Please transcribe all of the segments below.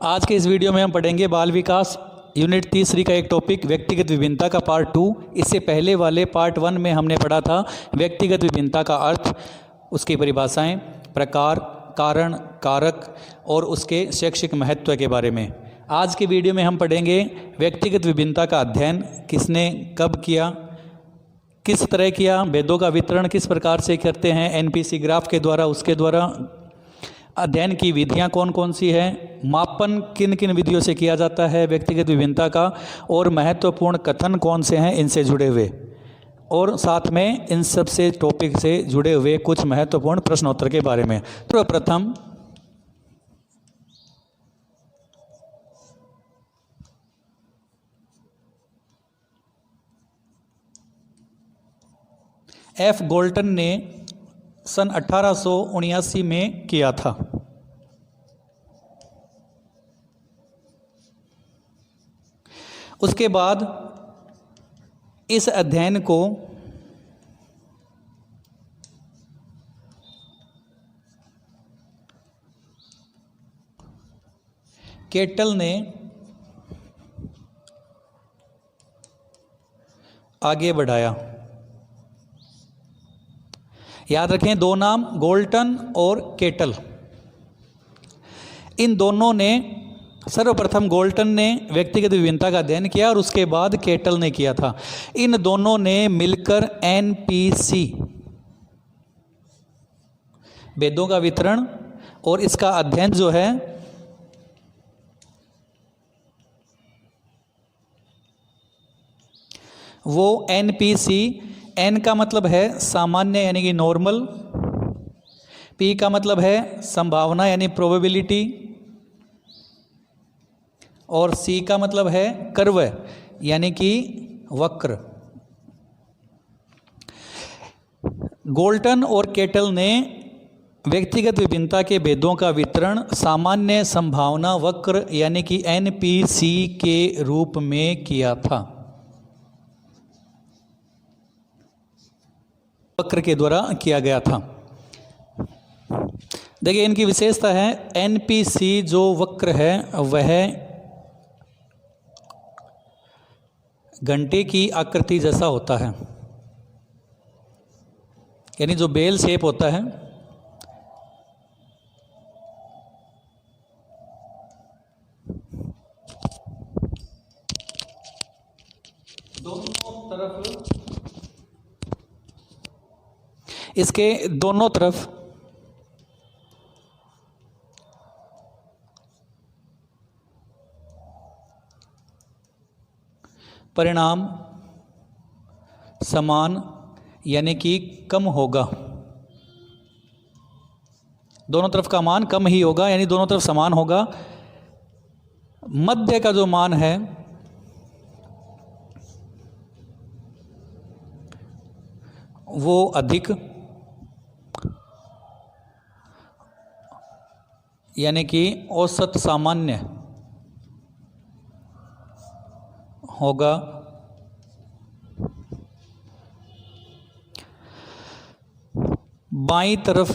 आज के इस वीडियो में हम पढ़ेंगे बाल विकास यूनिट तीसरी का एक टॉपिक व्यक्तिगत विभिन्नता का पार्ट 2। इससे पहले वाले पार्ट 1 में हमने पढ़ा था व्यक्तिगत विभिन्नता का अर्थ, उसकी परिभाषाएं, प्रकार, कारण, कारक और उसके शैक्षिक महत्व के बारे में। आज के वीडियो में हम पढ़ेंगे व्यक्तिगत विभिन्नता का अध्ययन किसने कब किया, किस तरह किया, भेदों का वितरण किस प्रकार से करते हैं एनपीसी ग्राफ के द्वारा, उसके द्वारा अध्ययन की विधियां कौन कौन सी है, मापन किन किन विधियों से किया जाता है व्यक्तिगत विभिन्नता का, और महत्वपूर्ण कथन कौन से हैं इनसे जुड़े हुए, और साथ में इन सब से टॉपिक से जुड़े हुए कुछ महत्वपूर्ण प्रश्नोत्तर के बारे में। तो प्रथम एफ गोल्टन ने सन 1879 में किया था। उसके बाद इस अध्ययन को केटल ने आगे बढ़ाया। याद रखें दो नाम, गोल्टन और केटल। इन दोनों ने, सर्वप्रथम गोल्टन ने व्यक्तिगत विभिन्नता का अध्ययन किया और उसके बाद केटल ने किया था। इन दोनों ने मिलकर एनपीसी, भेदों का वितरण और इसका अध्ययन जो है वो एनपीसी, एन का मतलब है सामान्य यानी कि नॉर्मल, पी का मतलब है संभावना यानी प्रोबेबिलिटी, और सी का मतलब है कर्व यानी कि वक्र। गोल्टन और केटल ने व्यक्तिगत विभिन्नता के भेदों का वितरण सामान्य संभावना वक्र यानी कि एनपीसी के रूप में किया था, वक्र के द्वारा किया गया था। देखिए इनकी विशेषता है, एनपीसी जो वक्र है वह घंटे की आकृति जैसा होता है, यानी जो बेल शेप होता है। इसके दोनों तरफ परिणाम समान यानी कि कम होगा, दोनों तरफ का मान कम ही होगा यानी दोनों तरफ समान होगा। मध्य का जो मान है वो अधिक यानी कि औसत सामान्य होगा। बाईं तरफ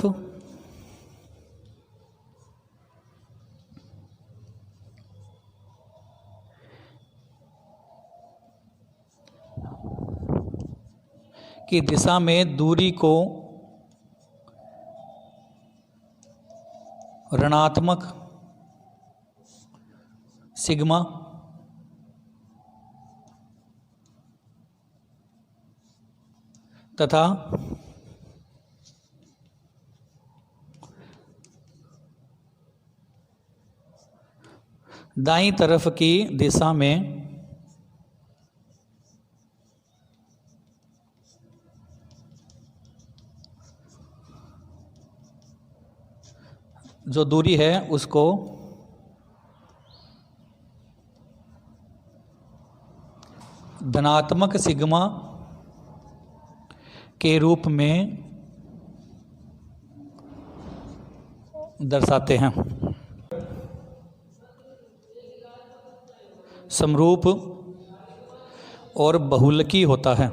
की दिशा में दूरी को ऋणात्मक सिग्मा तथा दाईं तरफ की दिशा में जो दूरी है उसको धनात्मक सिग्मा के रूप में दर्शाते हैं। समरूप और बहुलकी होता है।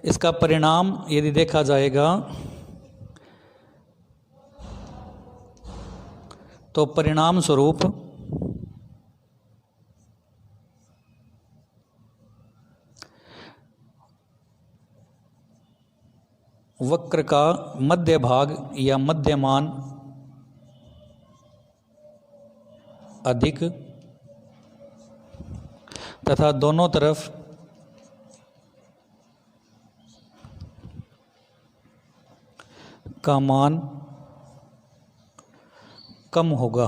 इसका परिणाम यदि देखा जाएगा तो परिणाम स्वरूप वक्र का मध्य भाग या मध्यमान अधिक तथा दोनों तरफ का मान कम होगा।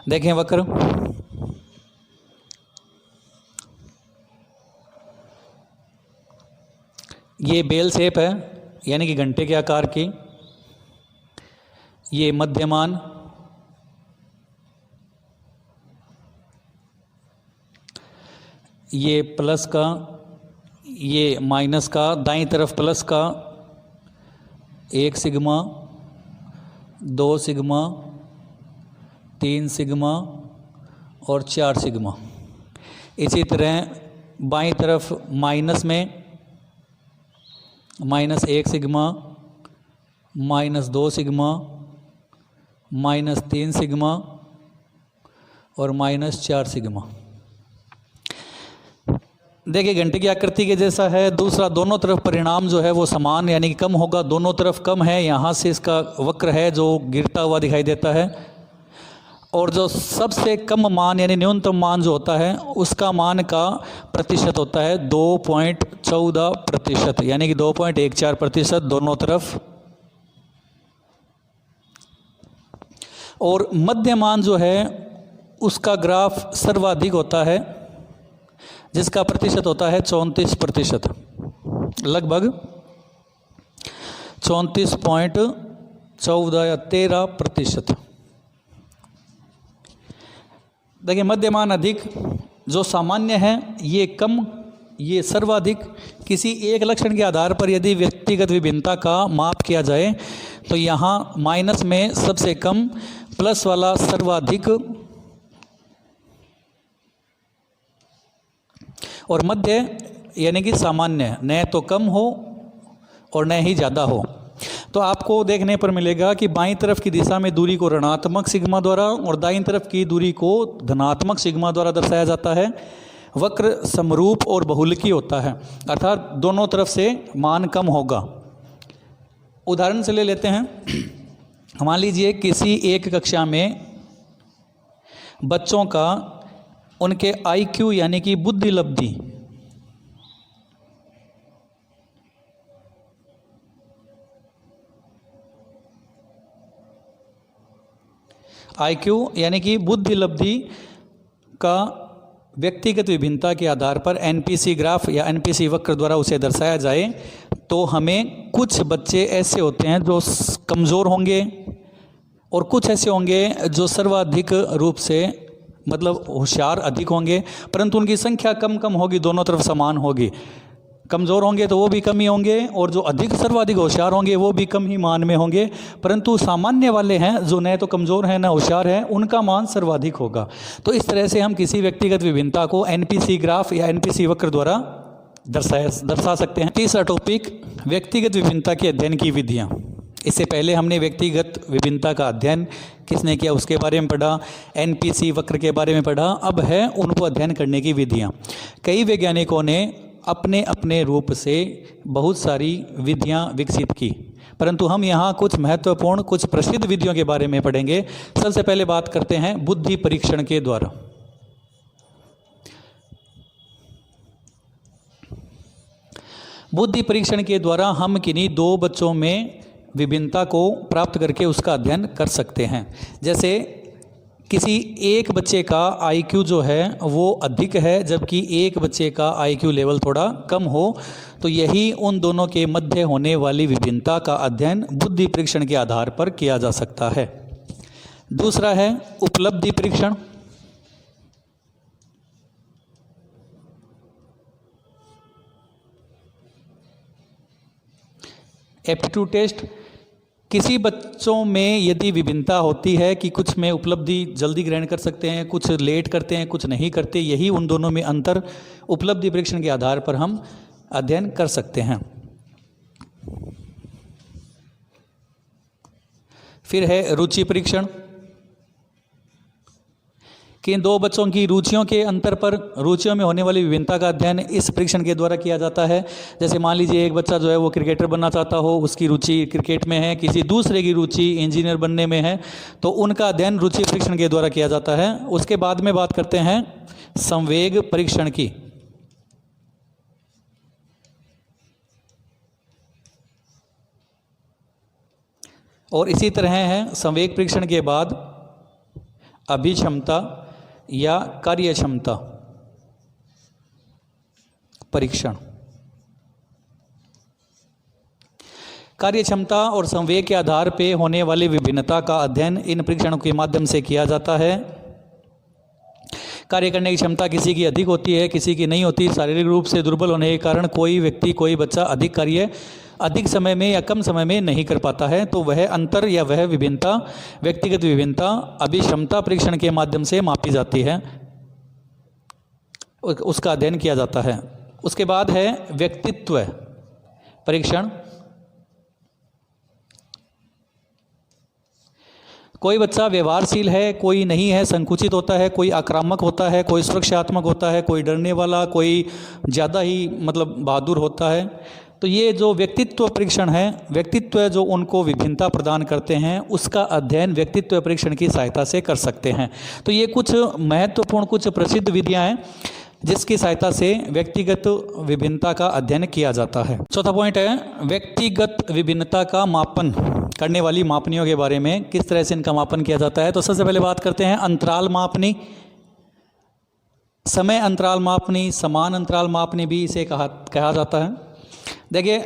देखें वक्र, ये बेल शेप है यानी कि घंटे के आकार की, ये मध्यमान, ये प्लस का, ये माइनस का, दाईं तरफ प्लस का 1 सिग्मा, 2 सिग्मा, 3 सिग्मा और 4 सिग्मा। इसी तरह बाईं तरफ माइनस में -1 सिग्मा, -2 सिग्मा, -3 सिग्मा और -4 सिग्मा। देखिए घंटे की आकृति के जैसा है। दूसरा, दोनों तरफ परिणाम जो है वो समान यानी कि कम होगा, दोनों तरफ कम है। यहाँ से इसका वक्र है जो गिरता हुआ दिखाई देता है, और जो सबसे कम मान यानी न्यूनतम मान जो होता है उसका मान का प्रतिशत होता है 2.14%, यानी कि 2.14% दोनों तरफ। और मध्य मान जो है उसका ग्राफ सर्वाधिक होता है, जिसका प्रतिशत होता है 34%, लगभग 34.14 या 13%। देखिए मध्यमान अधिक जो सामान्य है ये कम, ये सर्वाधिक। किसी एक लक्षण के आधार पर यदि व्यक्तिगत विभिन्नता का माप किया जाए तो यहाँ माइनस में सबसे कम, प्लस वाला सर्वाधिक और मध्य यानी कि सामान्य, न तो कम हो और न ही ज़्यादा हो। तो आपको देखने पर मिलेगा कि बाईं तरफ की दिशा में दूरी को ऋणात्मक सिग्मा द्वारा और दाईं तरफ की दूरी को धनात्मक सिग्मा द्वारा दर्शाया जाता है। वक्र समरूप और बहुलकी होता है, अर्थात दोनों तरफ से मान कम होगा। उदाहरण से ले लेते हैं, मान लीजिए किसी एक कक्षा में बच्चों का उनके IQ यानी कि बुद्धि लब्धि यानी कि बुद्धि लब्धि का व्यक्तिगत विभिन्नता के आधार पर NPC ग्राफ या NPC वक्र द्वारा उसे दर्शाया जाए तो हमें कुछ बच्चे ऐसे होते हैं जो कमज़ोर होंगे और कुछ ऐसे होंगे जो सर्वाधिक रूप से मतलब होशियार अधिक होंगे, परंतु उनकी संख्या कम कम होगी, दोनों तरफ समान होगी। कमज़ोर होंगे तो वो भी कम ही होंगे और जो अधिक सर्वाधिक होशियार होंगे वो भी कम ही मान में होंगे, परंतु सामान्य वाले हैं जो न तो कमज़ोर हैं न होशियार हैं, उनका मान सर्वाधिक होगा। तो इस तरह से हम किसी व्यक्तिगत विभिन्नता को NPC ग्राफ या NPC वक्र द्वारा दर्शा सकते हैं। तीसरा टॉपिक, व्यक्तिगत विभिन्नता के अध्ययन की विधियाँ। इससे पहले हमने व्यक्तिगत विभिन्नता का अध्ययन किसने किया उसके बारे में पढ़ा, NPC वक्र के बारे में पढ़ा। अब है उनको अध्ययन करने की विधियाँ। कई वैज्ञानिकों ने अपने अपने रूप से बहुत सारी विधियां विकसित की, परंतु हम यहाँ कुछ महत्वपूर्ण, कुछ प्रसिद्ध विधियों के बारे में पढ़ेंगे। सबसे पहले बात करते हैं बुद्धि परीक्षण के द्वारा। बुद्धि परीक्षण के द्वारा हम किन्हीं दो बच्चों में विभिन्नता को प्राप्त करके उसका अध्ययन कर सकते हैं। जैसे किसी एक बच्चे का IQ जो है वो अधिक है जबकि एक बच्चे का IQ लेवल थोड़ा कम हो, तो यही उन दोनों के मध्य होने वाली विभिन्नता का अध्ययन बुद्धि परीक्षण के आधार पर किया जा सकता है। दूसरा है उपलब्धि परीक्षण। एप्टीट्यूड टेस्ट किसी बच्चों में यदि विभिन्नता होती है कि कुछ में उपलब्धि जल्दी ग्रहण कर सकते हैं, कुछ लेट करते हैं, कुछ नहीं करते, यही उन दोनों में अंतर उपलब्धि परीक्षण के आधार पर हम अध्ययन कर सकते हैं। फिर है रुचि परीक्षण कि दो बच्चों की रुचियों के अंतर पर रुचियों में होने वाली विभिन्नता का अध्ययन इस परीक्षण के द्वारा किया जाता है। जैसे मान लीजिए एक बच्चा जो है वो क्रिकेटर बनना चाहता हो, उसकी रुचि क्रिकेट में है, किसी दूसरे की रुचि इंजीनियर बनने में है, तो उनका अध्ययन रुचि परीक्षण के द्वारा किया जाता है। उसके बाद में बात करते हैं संवेग परीक्षण की। और इसी तरह है संवेग परीक्षण के बाद अभिक्षमता या कार्यक्षमता परीक्षण। कार्यक्षमता और संवेग के आधार पर होने वाली विभिन्नता का अध्ययन इन परीक्षणों के माध्यम से किया जाता है। कार्य करने की क्षमता किसी की अधिक होती है, किसी की नहीं होती। शारीरिक रूप से दुर्बल होने के कारण कोई व्यक्ति, कोई बच्चा अधिक कार्य अधिक समय में या कम समय में नहीं कर पाता है, तो वह अंतर या वह विभिन्नता, व्यक्तिगत विभिन्नता अभिक्षमता परीक्षण के माध्यम से मापी जाती है, उसका अध्ययन किया जाता है। उसके बाद है व्यक्तित्व परीक्षण। कोई बच्चा व्यवहारशील है, कोई नहीं है, संकुचित होता है, कोई आक्रामक होता है, कोई सुरक्षात्मक होता है, कोई डरने वाला, कोई ज़्यादा ही बहादुर होता है। तो ये जो व्यक्तित्व परीक्षण है, व्यक्तित्व जो उनको विभिन्नता प्रदान करते हैं, उसका अध्ययन व्यक्तित्व परीक्षण की सहायता से कर सकते हैं। तो ये कुछ महत्वपूर्ण, कुछ प्रसिद्ध विधियां हैं जिसकी सहायता से व्यक्तिगत विभिन्नता का अध्ययन किया जाता है। चौथा पॉइंट है व्यक्तिगत विभिन्नता का मापन करने वाली मापनियों के बारे में, किस तरह से इनका मापन किया जाता है। तो सबसे पहले बात करते हैं अंतराल मापनी, समय अंतराल मापनी, समान अंतराल मापनी भी इसे कहा जाता है। देखिए,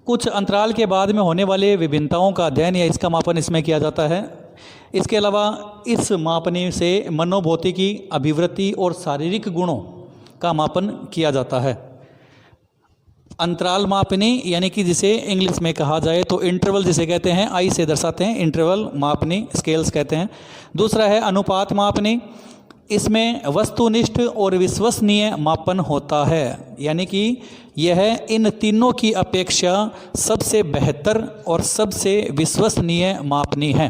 कुछ अंतराल के बाद में होने वाले विभिन्नताओं का अध्ययन या इसका मापन इसमें किया जाता है। इसके अलावा इस मापनी से मनोभौतिकी, अभिवृत्ति और शारीरिक गुणों का मापन किया जाता है। अंतराल मापनी यानी कि जिसे इंग्लिश में कहा जाए तो इंटरवल जिसे कहते हैं, आई से दर्शाते हैं, इंटरवल मापनी, स्केल्स कहते हैं। दूसरा है अनुपात मापनी, इसमें वस्तुनिष्ठ और विश्वसनीय मापन होता है, यानी कि यह इन तीनों की अपेक्षा सबसे बेहतर और सबसे विश्वसनीय मापनी है।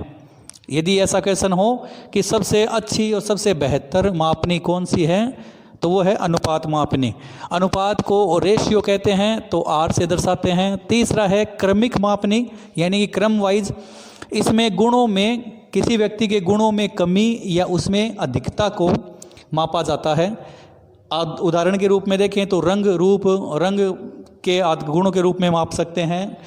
यदि ऐसा क्वेश्चन हो कि सबसे अच्छी और सबसे बेहतर मापनी कौन सी है, तो वो है अनुपात मापनी। अनुपात को रेशियो कहते हैं, तो आर से दर्शाते हैं। तीसरा है क्रमिक मापनी, यानी कि क्रम वाइज, इसमें गुणों में, किसी व्यक्ति के गुणों में कमी या उसमें अधिकता को मापा जाता है। उदाहरण के रूप में देखें तो रंग रूप, रंग के गुणों के रूप में माप सकते हैं।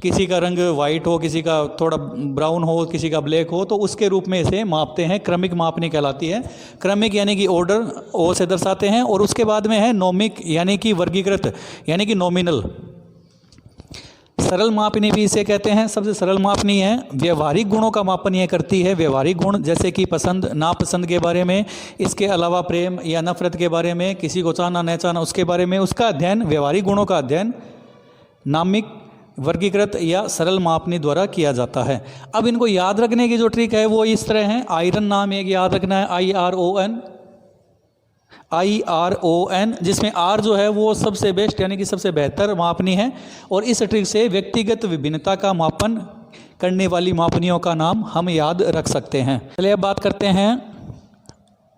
किसी का रंग वाइट हो, किसी का थोड़ा ब्राउन हो, किसी का ब्लैक हो, तो उसके रूप में इसे मापते हैं। क्रमिक मापनी कहलाती है। क्रमिक यानी कि ऑर्डर, ओ से दर्शाते हैं। और उसके बाद में है नोमिक यानी कि वर्गीकृत, यानी कि नॉमिनल। सरल मापनी भी इसे कहते हैं। सबसे सरल मापनी है व्यवहारिक गुणों का मापन यह करती है। व्यवहारिक गुण जैसे कि पसंद नापसंद के बारे में, इसके अलावा प्रेम या नफरत के बारे में, किसी को चाहना न चाहना उसके बारे में, उसका अध्ययन, व्यवहारिक गुणों का अध्ययन नामिक, वर्गीकृत या सरल मापनी द्वारा किया जाता है। अब इनको याद रखने की जो ट्रिक है वो इस तरह है। आयरन नाम एक याद रखना है, IRON, जिसमें आर जो है वो सबसे बेस्ट यानी कि सबसे बेहतर मापनी है। और इस ट्रिक से व्यक्तिगत विभिन्नता का मापन करने वाली मापनियों का नाम हम याद रख सकते हैं। चलिए अब बात करते हैं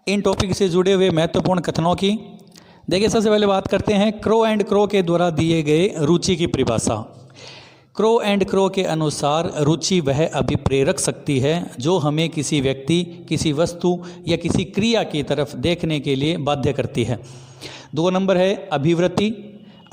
इन टॉपिक से जुड़े हुए महत्वपूर्ण कथनों की। देखिए, सबसे पहले बात करते हैं क्रो एंड क्रो के द्वारा दिए गए रुचि की परिभाषा। क्रो एंड क्रो के अनुसार रुचि वह अभिप्रेरक शक्ति है जो हमें किसी व्यक्ति, किसी वस्तु या किसी क्रिया की तरफ देखने के लिए बाध्य करती है। 2 नंबर है अभिवृत्ति।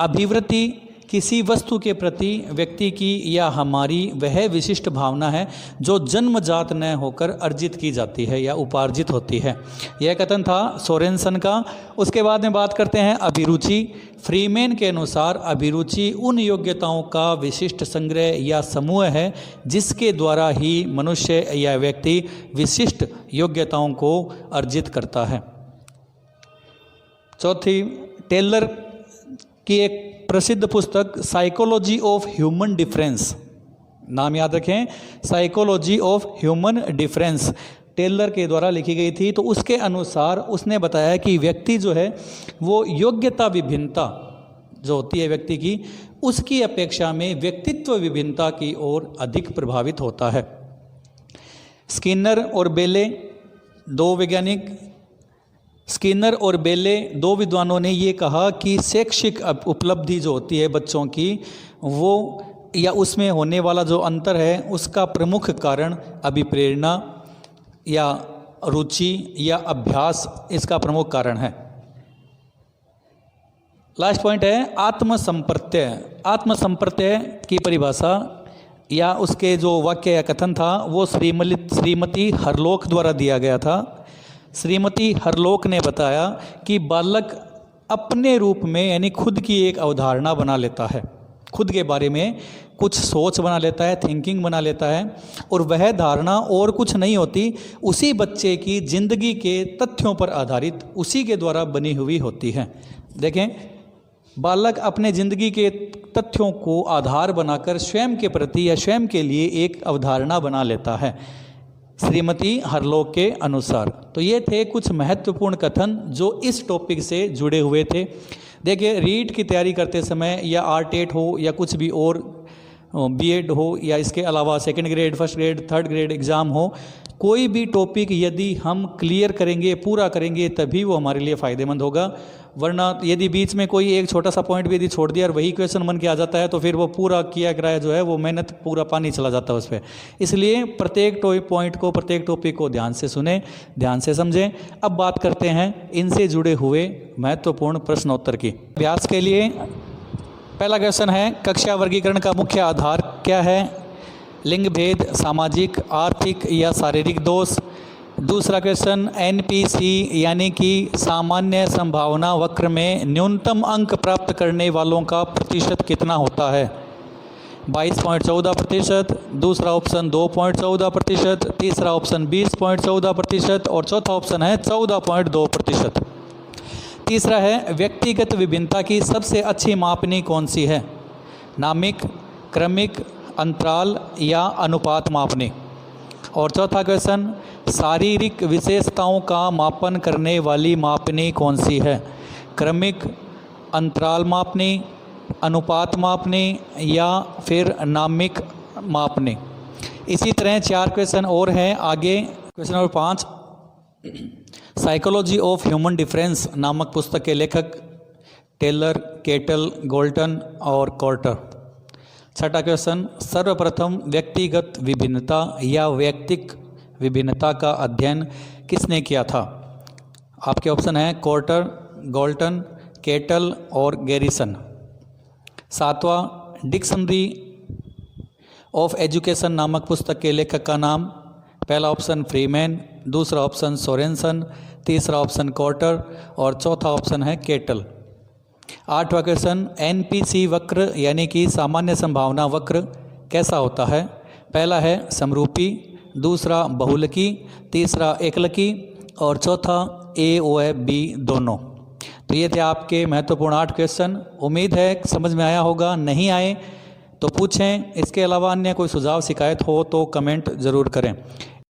अभिवृत्ति किसी वस्तु के प्रति व्यक्ति की या हमारी वह विशिष्ट भावना है जो जन्मजात न होकर अर्जित की जाती है या उपार्जित होती है। यह कथन था सोरेनसन का। उसके बाद में बात करते हैं अभिरुचि। फ्रीमेन के अनुसार अभिरुचि उन योग्यताओं का विशिष्ट संग्रह या समूह है जिसके द्वारा ही मनुष्य या व्यक्ति विशिष्ट योग्यताओं को अर्जित करता है। चौथी, टेलर की एक प्रसिद्ध पुस्तक साइकोलॉजी ऑफ ह्यूमन डिफरेंस, नाम याद रखें, psychology of human difference, Taylor के द्वारा लिखी गई थी। तो उसके अनुसार उसने बताया कि व्यक्ति जो है वो योग्यता विभिन्नता जो होती है व्यक्ति की, उसकी अपेक्षा में व्यक्तित्व विभिन्नता की ओर अधिक प्रभावित होता है। स्किनर और बेले, दो वैज्ञानिक, स्किनर और बेले, दो विद्वानों ने ये कहा कि शैक्षिक उपलब्धि जो होती है बच्चों की, वो या उसमें होने वाला जो अंतर है उसका प्रमुख कारण अभिप्रेरणा या रुचि या अभ्यास इसका प्रमुख कारण है। लास्ट पॉइंट है आत्मसंप्रत्यय। आत्मसंप्रत्यय की परिभाषा या उसके जो वाक्य या कथन था वो श्रीमती हरलोक द्वारा दिया गया था। श्रीमती हरलोक ने बताया कि बालक अपने रूप में यानी खुद की एक अवधारणा बना लेता है, खुद के बारे में कुछ सोच बना लेता है, थिंकिंग बना लेता है, और वह धारणा और कुछ नहीं होती, उसी बच्चे की जिंदगी के तथ्यों पर आधारित उसी के द्वारा बनी हुई होती है। देखें, बालक अपने ज़िंदगी के तथ्यों को आधार बनाकर स्वयं के प्रति या स्वयं के लिए एक अवधारणा बना लेता है श्रीमती हरलोक के अनुसार। तो ये थे कुछ महत्वपूर्ण कथन जो इस टॉपिक से जुड़े हुए थे। देखिए, रीट की तैयारी करते समय या आरटेट हो या कुछ भी और बीएड हो या इसके अलावा second grade, first grade, third grade exam हो, कोई भी टॉपिक यदि हम क्लियर करेंगे, पूरा करेंगे, तभी वो हमारे लिए फ़ायदेमंद होगा। वरना यदि बीच में कोई एक छोटा सा पॉइंट भी यदि छोड़ दिया और वही क्वेश्चन मन के आ जाता है तो फिर वो पूरा किया कराया जो है वो मेहनत पूरा पानी चला जाता है उस पर। इसलिए प्रत्येक पॉइंट को, प्रत्येक टॉपिक को ध्यान से सुने, ध्यान से समझें। अब बात करते हैं इनसे जुड़े हुए महत्वपूर्ण प्रश्नोत्तर की। अभ्यास के लिए पहला क्वेश्चन है, कक्षा वर्गीकरण का मुख्य आधार क्या है? लिंग भेद, सामाजिक, आर्थिक या शारीरिक दोष। दूसरा क्वेश्चन, एनपीसी यानी कि सामान्य संभावना वक्र में न्यूनतम अंक प्राप्त करने वालों का प्रतिशत कितना होता है? 22.14%, दूसरा ऑप्शन 2.14%, तीसरा ऑप्शन 20.14% और चौथा ऑप्शन है 14.2%। तीसरा है, व्यक्तिगत विभिन्नता की सबसे अच्छी मापनी कौन सी है? नामिक, क्रमिक, अंतराल या अनुपात मापनी। और चौथा क्वेश्चन, शारीरिक विशेषताओं का मापन करने वाली मापनी कौन सी है? क्रमिक, अंतराल मापनी, अनुपात मापनी या फिर नामिक मापनी। इसी तरह 4 क्वेश्चन और हैं आगे। Question number 5, psychology of human difference नामक पुस्तक के लेखक टेलर, केटल, गोल्टन और कॉर्टर। छठा क्वेश्चन, सर्वप्रथम व्यक्तिगत विभिन्नता या वैयक्तिक विभिन्नता का अध्ययन किसने किया था? आपके ऑप्शन हैं कॉर्टर, गोल्टन, केटल और गैरिसन। सातवां, डिक्शनरी ऑफ एजुकेशन नामक पुस्तक के लेखक का नाम? पहला ऑप्शन फ्रीमैन, दूसरा ऑप्शन सोरेनसन, तीसरा ऑप्शन कॉर्टर और चौथा ऑप्शन है केटल। आठवां क्वेश्चन, एनपीसी वक्र यानी कि सामान्य संभावना वक्र कैसा होता है? पहला है समरूपी, दूसरा बहुलकी, तीसरा एकलकी और चौथा AOB दोनों। तो ये थे आपके महत्वपूर्ण 8 क्वेश्चन। उम्मीद है समझ में आया होगा। नहीं आए तो पूछें। इसके अलावा अन्य कोई सुझाव शिकायत हो तो कमेंट ज़रूर करें।